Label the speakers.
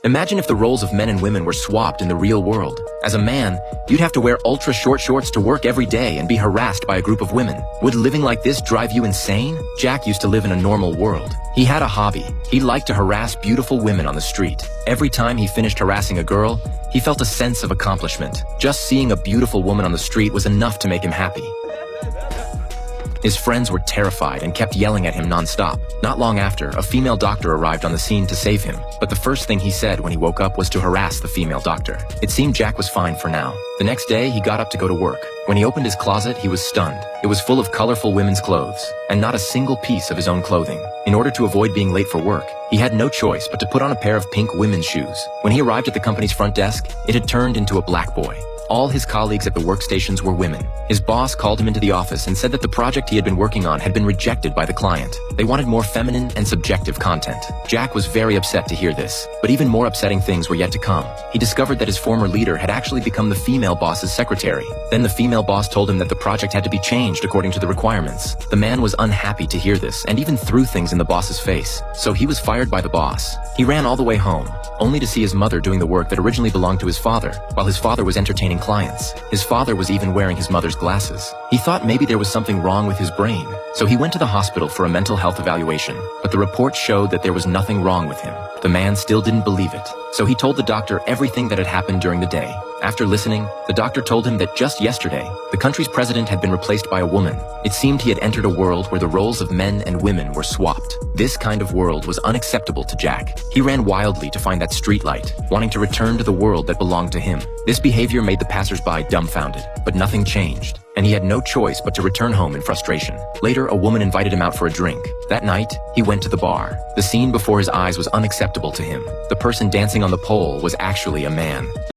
Speaker 1: Imagine if the roles of men and women were swapped in the real world. As a man, you'd have to wear ultra-short shorts to work every day and be harassed by a group of women. Would living like this drive you insane? Jack used to live in a normal world. He had a hobby. He liked to harass beautiful women on the street. Every time he finished harassing a girl, he felt a sense of accomplishment. Just seeing a beautiful woman on the street was enough to make him happy. His friends were terrified and kept yelling at him non-stop. Not long after, a female doctor arrived on the scene to save him, but the first thing he said when he woke up was to harass the female doctor. It seemed Jack was fine for now. The next day, he got up to go to work. When he opened his closet, he was stunned. It was full of colorful women's clothes, and not a single piece of his own clothing. In order to avoid being late for work, he had no choice but to put on a pair of pink women's shoes. When he arrived at the company's front desk, it had turned into a black boy. All his colleagues at the workstations were women. His boss called him into the office and said that the project he had been working on had been rejected by the client. They wanted more feminine and subjective content. Jack was very upset to hear this, but even more upsetting things were yet to come. He discovered that his former leader had actually become the female boss's secretary. Then the female boss told him that the project had to be changed according to the requirements. The man was unhappy to hear this and even threw things in the boss's face. So he was fired by the boss. He ran all the way home, only to see his mother doing the work that originally belonged to his father, while his father was entertaining clients. His father was even wearing his mother's glasses. He thought maybe there was something wrong with his brain, so he went to the hospital for a mental health evaluation, but the report showed that there was nothing wrong with him. The man still didn't believe it, so he told the doctor everything that had happened during the day. After listening, the doctor told him that just yesterday, the country's president had been replaced by a woman. It seemed he had entered a world where the roles of men and women were swapped. This kind of world was unacceptable to Jack. He ran wildly to find that streetlight, wanting to return to the world that belonged to him. This behavior made the passersby dumbfounded, but nothing changed, and he had no choice but to return home in frustration. Later, a woman invited him out for a drink. That night, he went to the bar. The scene before his eyes was unacceptable to him. The person dancing on the pole was actually a man.